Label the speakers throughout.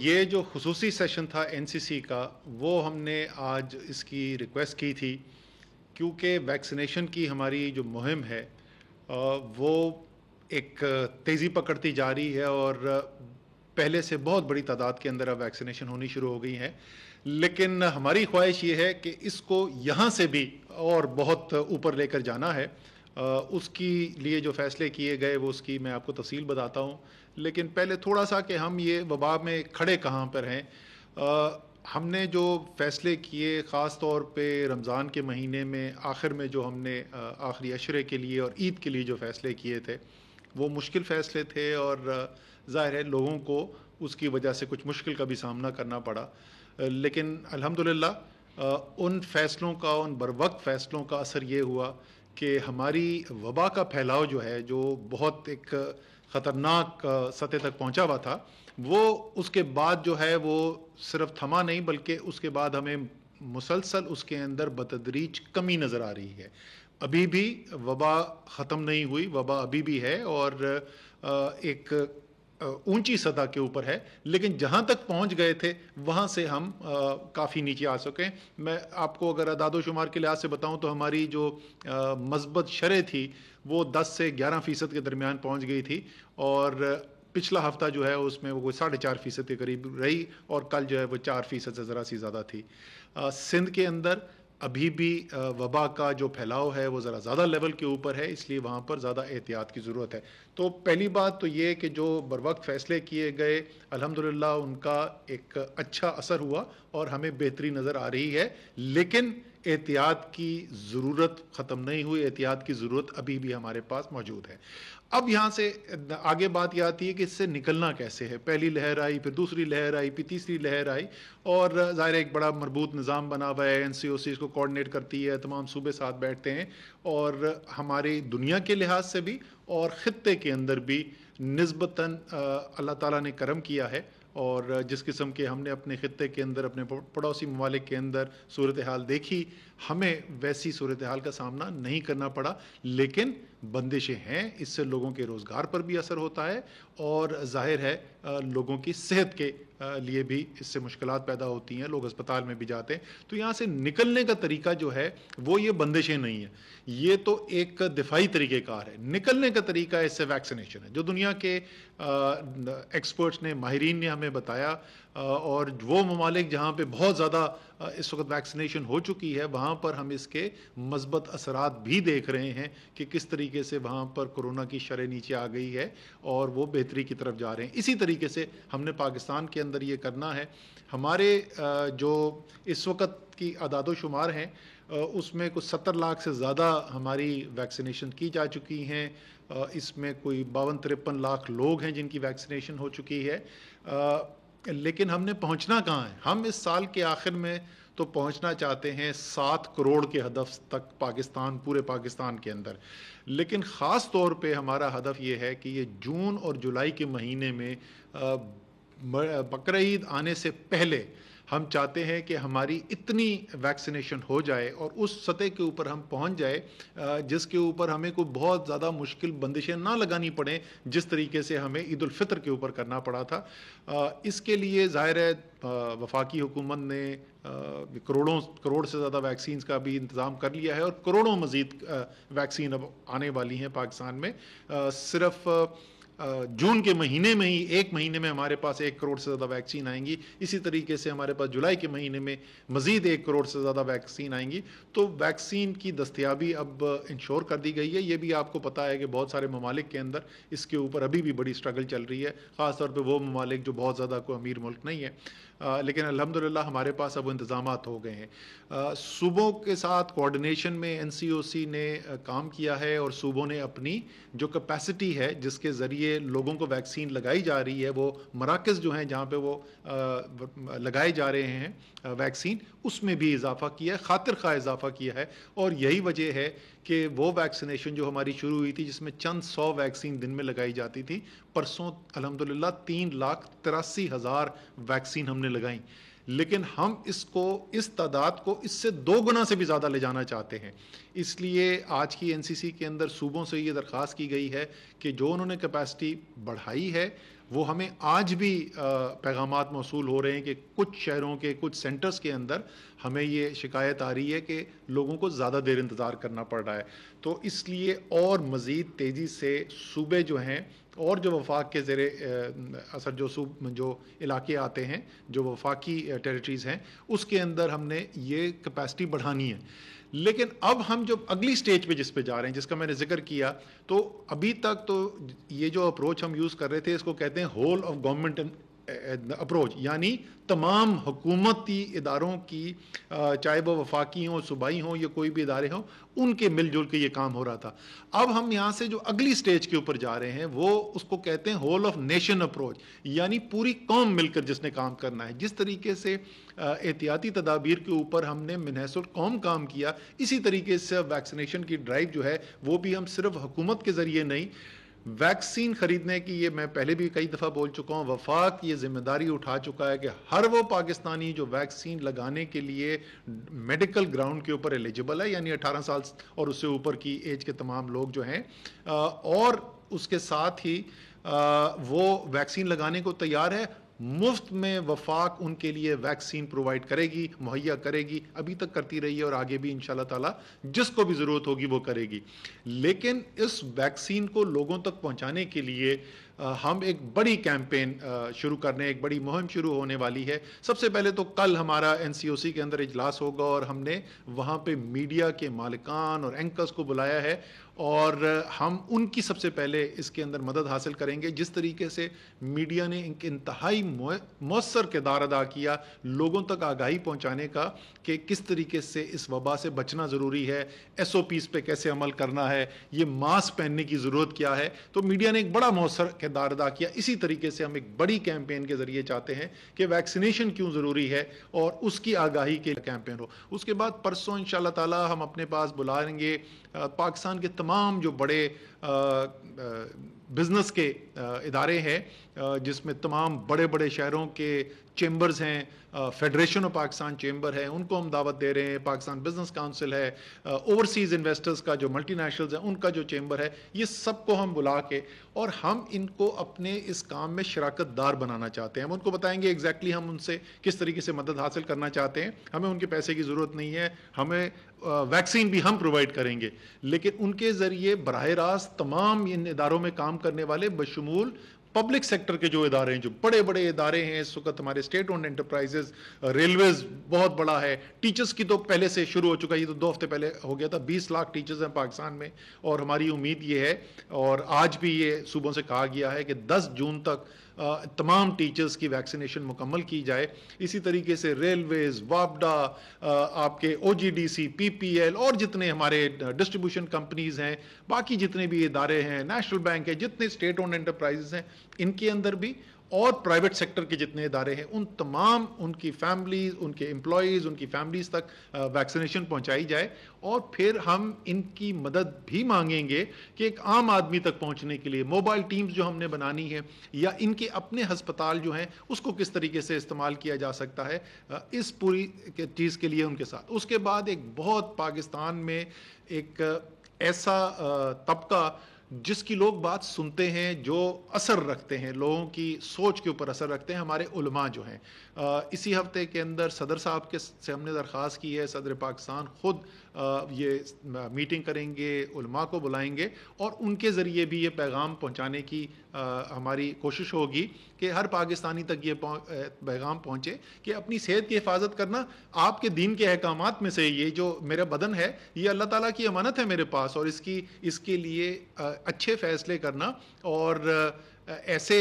Speaker 1: یہ جو خصوصی سیشن تھا NCC کا، وہ ہم نے آج اس کی ریکویسٹ کی تھی کیونکہ ویکسینیشن کی ہماری جو مہم ہے وہ ایک تیزی پکڑتی جا رہی ہے، اور پہلے سے بہت بڑی تعداد کے اندر اب ویکسینیشن ہونی شروع ہو گئی ہیں، لیکن ہماری خواہش یہ ہے کہ اس کو یہاں سے بھی اور بہت اوپر لے کر جانا ہے۔ اس کی لیے جو فیصلے کیے گئے وہ اس کی میں آپ کو تفصیل بتاتا ہوں، لیکن پہلے تھوڑا سا کہ ہم یہ وبا میں کھڑے کہاں پر ہیں۔ ہم نے جو فیصلے کیے خاص طور پہ رمضان کے مہینے میں آخر میں، جو ہم نے آخری عشرے کے لیے اور عید کے لیے جو فیصلے کیے تھے، وہ مشکل فیصلے تھے، اور ظاہر ہے لوگوں کو اس کی وجہ سے کچھ مشکل کا بھی سامنا کرنا پڑا، لیکن الحمدللہ ان فیصلوں کا، ان بروقت فیصلوں کا اثر یہ ہوا کہ ہماری وبا کا پھیلاؤ جو ہے، جو بہت ایک خطرناک سطح تک پہنچا ہوا تھا، وہ اس کے بعد جو ہے وہ صرف تھما نہیں، بلکہ اس کے بعد ہمیں مسلسل اس کے اندر بتدریج کمی نظر آ رہی ہے۔ ابھی بھی وبا ختم نہیں ہوئی، وبا ابھی بھی ہے، اور ایک اونچی سطح کے اوپر ہے، لیکن جہاں تک پہنچ گئے تھے وہاں سے ہم کافی نیچے آ سکیں۔ میں آپ کو اگر اعداد و شمار کے لحاظ سے بتاؤں تو ہماری جو مثبت شرح تھی وہ 10 سے 11% کے درمیان پہنچ گئی تھی، اور پچھلا ہفتہ جو ہے اس میں وہ کوئی 4.5% کے قریب رہی، اور کل جو ہے وہ 4% سے ذرا سی زیادہ تھی۔ سندھ کے اندر ابھی بھی وبا کا جو پھیلاؤ ہے وہ ذرا زیادہ لیول کے اوپر ہے، اس لیے وہاں پر زیادہ احتیاط کی ضرورت ہے۔ تو پہلی بات تو یہ کہ جو بروقت فیصلے کیے گئے الحمدللہ ان کا ایک اچھا اثر ہوا اور ہمیں بہتری نظر آ رہی ہے، لیکن احتیاط کی ضرورت ختم نہیں ہوئی، احتیاط کی ضرورت ابھی بھی ہمارے پاس موجود ہے۔ اب یہاں سے آگے بات یہ آتی ہے کہ اس سے نکلنا کیسے ہے۔ پہلی لہر آئی، پھر دوسری لہر آئی، پھر تیسری لہر آئی، اور ظاہر ایک بڑا مربوط نظام بنا ہوا ہے، NCOC اس کو کوآرڈینیٹ کرتی ہے، تمام صوبے ساتھ بیٹھتے ہیں، اور ہماری دنیا کے لحاظ سے بھی اور خطے کے اندر بھی نسبتاً اللہ تعالیٰ نے کرم کیا ہے، اور جس قسم کے ہم نے اپنے خطے کے اندر، اپنے پڑوسی ممالک کے اندر صورتحال دیکھی، ہمیں ویسی صورتحال کا سامنا نہیں کرنا پڑا، لیکن بندشیں ہیں، اس سے لوگوں کے روزگار پر بھی اثر ہوتا ہے، اور ظاہر ہے لوگوں کی صحت کے لیے بھی اس سے مشکلات پیدا ہوتی ہیں، لوگ اسپتال میں بھی جاتے ہیں۔ تو یہاں سے نکلنے کا طریقہ جو ہے وہ یہ بندشیں نہیں ہیں، یہ تو ایک دفاعی طریقہ کار ہے۔ نکلنے کا طریقہ اس سے ویکسینیشن ہے، جو دنیا کے ایکسپرٹس نے، ماہرین نے ہمیں بتایا، اور وہ ممالک جہاں پہ بہت زیادہ اس وقت ویکسینیشن ہو چکی ہے، وہاں پر ہم اس کے مثبت اثرات بھی دیکھ رہے ہیں کہ کس طریقے سے وہاں پر کورونا کی شرح نیچے آ گئی ہے اور وہ بہتری کی طرف جا رہے ہیں۔ اسی طریقے سے ہم نے پاکستان کے اندر یہ کرنا ہے۔ ہمارے جو اس وقت کی اعداد و شمار ہیں اس میں کچھ 70 لاکھ سے زیادہ ہماری ویکسینیشن کی جا چکی ہیں، اس میں کوئی 52-53 لاکھ لوگ ہیں جن کی ویکسینیشن ہو چکی ہے، لیکن ہم نے پہنچنا کہاں ہے؟ ہم اس سال کے آخر میں تو پہنچنا چاہتے ہیں 7 کروڑ کے ہدف تک پاکستان، پورے پاکستان کے اندر، لیکن خاص طور پہ ہمارا ہدف یہ ہے کہ یہ جون اور جولائی کے مہینے میں بقرعید آنے سے پہلے ہم چاہتے ہیں کہ ہماری اتنی ویکسینیشن ہو جائے اور اس سطح کے اوپر ہم پہنچ جائے جس کے اوپر ہمیں کوئی بہت زیادہ مشکل بندشیں نہ لگانی پڑیں، جس طریقے سے ہمیں عید الفطر کے اوپر کرنا پڑا تھا۔ اس کے لیے ظاہر ہے وفاقی حکومت نے کروڑ سے زیادہ ویکسینز کا بھی انتظام کر لیا ہے، اور کروڑوں مزید ویکسین اب آنے والی ہیں پاکستان میں۔ صرف جون کے مہینے میں ہی، ایک مہینے میں ہمارے پاس 1 کروڑ سے زیادہ ویکسین آئیں گی، اسی طریقے سے ہمارے پاس جولائی کے مہینے میں مزید 1 کروڑ سے زیادہ ویکسین آئیں گی۔ تو ویکسین کی دستیابی اب انشور کر دی گئی ہے۔ یہ بھی آپ کو پتہ ہے کہ بہت سارے ممالک کے اندر اس کے اوپر ابھی بھی بڑی سٹرگل چل رہی ہے، خاص طور پہ وہ ممالک جو بہت زیادہ کوئی امیر ملک نہیں ہے، لیکن الحمدللہ ہمارے پاس اب انتظامات ہو گئے ہیں۔ صوبوں کے ساتھ کوآرڈینیشن میں NCOC نے کام کیا ہے، اور صوبوں نے اپنی جو کیپیسٹی ہے جس کے ذریعے لوگوں کو ویکسین لگائی جا رہی ہے، وہ مراکز جو ہیں جہاں پہ وہ لگائے جا رہے ہیں ویکسین، اس میں بھی اضافہ کیا ہے، خاطر خواہ اضافہ کیا ہے، اور یہی وجہ ہے کہ وہ ویکسینیشن جو ہماری شروع ہوئی تھی جس میں چند 100 ویکسین دن میں لگائی جاتی تھی، پرسوں الحمدللہ 3,83,000 ویکسین ہم نے لگائیں، لیکن ہم اس تعداد کو اس سے 2 گنا سے بھی زیادہ لے جانا چاہتے ہیں۔ اس لیے آج کی NCC کے اندر صوبوں سے یہ درخواست کی گئی ہے کہ جو انہوں نے کیپیسٹی بڑھائی ہے وہ ہمیں آج بھی پیغامات موصول ہو رہے ہیں کہ کچھ شہروں کے کچھ سینٹرز کے اندر ہمیں یہ شکایت آ رہی ہے کہ لوگوں کو زیادہ دیر انتظار کرنا پڑ رہا ہے. تو اس لیے اور مزید تیزی سے صوبے جو ہیں اور جو وفاق کے زیر اثر جو علاقے آتے ہیں، جو وفاقی ٹیریٹریز ہیں، اس کے اندر ہم نے یہ کیپیسٹی بڑھانی ہے. لیکن اب ہم جو اگلی سٹیج پہ جس پہ جا رہے ہیں، جس کا میں نے ذکر کیا، تو ابھی تک تو یہ جو اپروچ ہم یوز کر رہے تھے، اس کو کہتے ہیں ہول آف گورنمنٹ اپروچ، یعنی تمام حکومتی اداروں کی، چاہے وہ وفاقی ہوں، صوبائی ہوں یا کوئی بھی ادارے ہوں، ان کے مل جل کے یہ کام ہو رہا تھا. اب ہم یہاں سے جو اگلی سٹیج کے اوپر جا رہے ہیں، وہ اس کو کہتے ہیں ہول آف نیشن اپروچ، یعنی پوری قوم مل کر جس نے کام کرنا ہے. جس طریقے سے احتیاطی تدابیر کے اوپر ہم نے من حیث القوم کام کیا، اسی طریقے سے ویکسینیشن کی ڈرائیو جو ہے وہ بھی ہم صرف حکومت کے ذریعے نہیں، ویکسین خریدنے کی، یہ میں پہلے بھی کئی دفعہ بول چکا ہوں، وفاق یہ ذمہ داری اٹھا چکا ہے کہ ہر وہ پاکستانی جو ویکسین لگانے کے لیے میڈیکل گراؤنڈ کے اوپر ایلیجبل ہے، یعنی 18 سال اور اس سے اوپر کی ایج کے تمام لوگ جو ہیں، اور اس کے ساتھ ہی وہ ویکسین لگانے کو تیار ہے، مفت میں وفاق ان کے لیے ویکسین پرووائڈ کرے گی، مہیا کرے گی. ابھی تک کرتی رہی ہے اور آگے بھی انشاءاللہ تعالی جس کو بھی ضرورت ہوگی وہ کرے گی. لیکن اس ویکسین کو لوگوں تک پہنچانے کے لیے ہم ایک بڑی کیمپین شروع کرنے، ایک بڑی مہم شروع ہونے والی ہے. سب سے پہلے تو کل ہمارا NCOC کے اندر اجلاس ہوگا اور ہم نے وہاں پہ میڈیا کے مالکان اور اینکرز کو بلایا ہے، اور ہم ان کی سب سے پہلے اس کے اندر مدد حاصل کریں گے. جس طریقے سے میڈیا نے ایک انتہائی مؤثر کردار ادا کیا لوگوں تک آگاہی پہنچانے کا کہ کس طریقے سے اس وبا سے بچنا ضروری ہے، SOPs پہ کیسے عمل کرنا ہے، یہ ماسک پہننے کی ضرورت کیا ہے، تو میڈیا نے ایک بڑا مؤثر کردار ادا کیا. اسی طریقے سے ہم ایک بڑی کیمپین کے ذریعے چاہتے ہیں کہ ویکسینیشن کیوں ضروری ہے اور اس کی آگاہی کے کیمپین ہو. اس کے بعد پرسوں انشاءاللہ تعالی ہم اپنے پاس بلائیں گے پاکستان کے تمام جو بڑے بزنس کے ادارے ہیں، جس میں تمام بڑے بڑے شہروں کے چیمبرز ہیں، فیڈریشن آف پاکستان چیمبر ہے، ان کو ہم دعوت دے رہے ہیں، پاکستان بزنس کاؤنسل ہے، اوورسیز انویسٹرز کا جو ملٹی نیشنلز ہیں ان کا جو چیمبر ہے، یہ سب کو ہم بلا کے اور ہم ان کو اپنے اس کام میں شراکت دار بنانا چاہتے ہیں. ہم ان کو بتائیں گے ایگزیکٹلی ہم ان سے کس طریقے سے مدد حاصل کرنا چاہتے ہیں. ہمیں ان کے پیسے کی ضرورت نہیں ہے، ہمیں ویکسین بھی ہم پرووائڈ کریں گے، لیکن ان کے ذریعے براہ راست تمام ان اداروں میں کام کرنے والے بشمول پبلک سیکٹر کے جو ادارے ہیں، جو بڑے بڑے ادارے ہیں اس وقت ہمارے اسٹیٹ اونڈ انٹرپرائزز، ریلویز بہت بڑا ہے، ٹیچرز کی تو پہلے سے شروع ہو چکا ہے، یہ تو 2 ہفتے پہلے ہو گیا تھا. 20 لاکھ ٹیچرز ہیں پاکستان میں، اور ہماری امید یہ ہے اور آج بھی یہ صوبوں سے کہا گیا ہے کہ 10 جون تک تمام ٹیچرز کی ویکسینیشن مکمل کی جائے. اسی طریقے سے ریلویز، وابڈا، آپ کے OGDC، PPL اور جتنے ہمارے ڈسٹریبیوشن کمپنیز ہیں، باقی جتنے بھی ادارے ہیں، نیشنل بینک ہے، جتنے اسٹیٹ اونڈ انٹرپرائزز ہیں، ان کے اندر بھی، اور پرائیویٹ سیکٹر کے جتنے ادارے ہیں، ان تمام ان کی فیملیز، ان کے امپلائیز، ان کی فیملیز تک ویکسینیشن پہنچائی جائے. اور پھر ہم ان کی مدد بھی مانگیں گے کہ ایک عام آدمی تک پہنچنے کے لیے موبائل ٹیمز جو ہم نے بنانی ہے، یا ان کے اپنے ہسپتال جو ہیں اس کو کس طریقے سے استعمال کیا جا سکتا ہے اس پوری چیز کے لیے ان کے ساتھ. اس کے بعد ایک بہت پاکستان میں ایک ایسا طبقہ جس کی لوگ بات سنتے ہیں، جو اثر رکھتے ہیں، لوگوں کی سوچ کے اوپر اثر رکھتے ہیں، ہمارے علماء جو ہیں. اسی ہفتے کے اندر صدر صاحب سے ہم نے درخواست کی ہے، صدر پاکستان خود یہ میٹنگ کریں گے، علماء کو بلائیں گے، اور ان کے ذریعے بھی یہ پیغام پہنچانے کی ہماری کوشش ہوگی کہ ہر پاکستانی تک یہ پیغام پہنچے کہ اپنی صحت کی حفاظت کرنا آپ کے دین کے احکامات میں سے، یہ جو میرا بدن ہے یہ اللہ تعالیٰ کی امانت ہے میرے پاس، اور اس کے لیے اچھے فیصلے کرنا اور ایسے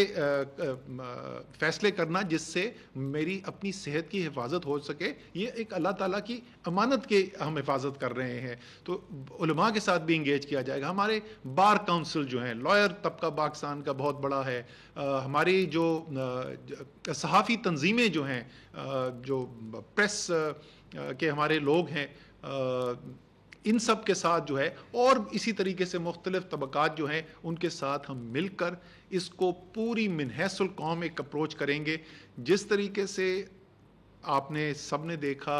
Speaker 1: فیصلے کرنا جس سے میری اپنی صحت کی حفاظت ہو سکے، یہ ایک اللہ تعالیٰ کی امانت کی ہم حفاظت کر رہے ہیں. تو علماء کے ساتھ بھی انگیج کیا جائے گا. ہمارے بار کونسل جو ہیں، لائر طبقہ پاکستان کا بہت بڑا ہے، ہماری جو صحافی تنظیمیں جو ہیں، جو پریس کے ہمارے لوگ ہیں، ان سب کے ساتھ جو ہے، اور اسی طریقے سے مختلف طبقات جو ہیں ان کے ساتھ ہم مل کر اس کو پوری من حیث القوم ایک اپروچ کریں گے. جس طریقے سے آپ نے سب نے دیکھا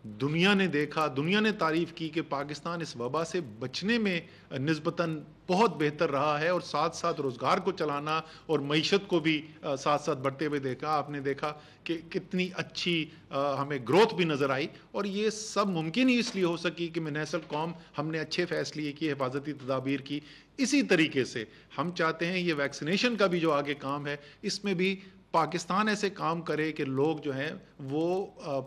Speaker 1: دنیا نے دیکھا، دنیا نے تعریف کی کہ پاکستان اس وبا سے بچنے میں نسبتاً بہت بہتر رہا ہے، اور ساتھ ساتھ روزگار کو چلانا اور معیشت کو بھی ساتھ ساتھ بڑھتے ہوئے دیکھا۔ آپ نے دیکھا کہ کتنی اچھی ہمیں گروتھ بھی نظر آئی، اور یہ سب ممکن ہی اس لیے ہو سکی کہ من حیث القوم ہم نے اچھے فیصلے کی، حفاظتی تدابیر کی۔ اسی طریقے سے ہم چاہتے ہیں یہ ویکسینیشن کا بھی جو آگے کام ہے، اس میں بھی پاکستان ایسے کام کرے کہ لوگ جو ہیں وہ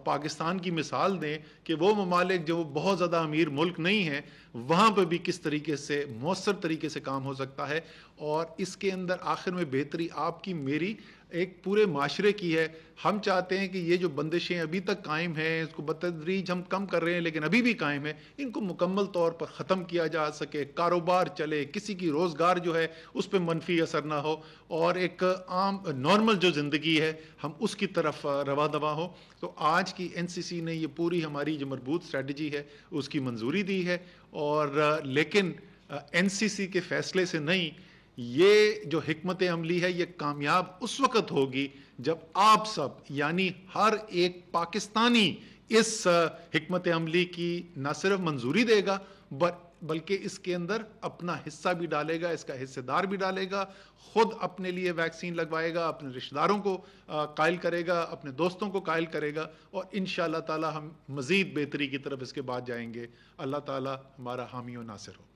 Speaker 1: پاکستان کی مثال دیں کہ وہ ممالک جو بہت زیادہ امیر ملک نہیں ہیں وہاں پہ بھی کس طریقے سے مؤثر طریقے سے کام ہو سکتا ہے۔ اور اس کے اندر آخر میں بہتری آپ کی، میری، ایک پورے معاشرے کی ہے۔ ہم چاہتے ہیں کہ یہ جو بندشیں ابھی تک قائم ہیں، اس کو بتدریج ہم کم کر رہے ہیں لیکن ابھی بھی قائم ہے، ان کو مکمل طور پر ختم کیا جا سکے، کاروبار چلے، کسی کی روزگار جو ہے اس پہ منفی اثر نہ ہو، اور ایک عام نارمل جو زندگی ہے ہم اس کی طرف رواں دواں ہو۔ تو آج کی این سی سی نے یہ پوری ہماری جو مربوط اسٹریٹجی ہے اس کی منظوری دی ہے، اور لیکن این سی سی کے فیصلے سے نہیں، یہ جو حکمت عملی ہے یہ کامیاب اس وقت ہوگی جب آپ سب یعنی ہر ایک پاکستانی اس حکمت عملی کی نہ صرف منظوری دے گا بلکہ اس کے اندر اپنا حصہ بھی ڈالے گا، اس کا حصہ دار بھی ڈالے گا، خود اپنے لیے ویکسین لگوائے گا، اپنے رشتہ داروں کو قائل کرے گا، اپنے دوستوں کو قائل کرے گا، اور انشاءاللہ تعالی ہم مزید بہتری کی طرف اس کے بعد جائیں گے۔ اللہ تعالی ہمارا حامی و ناصر ہو۔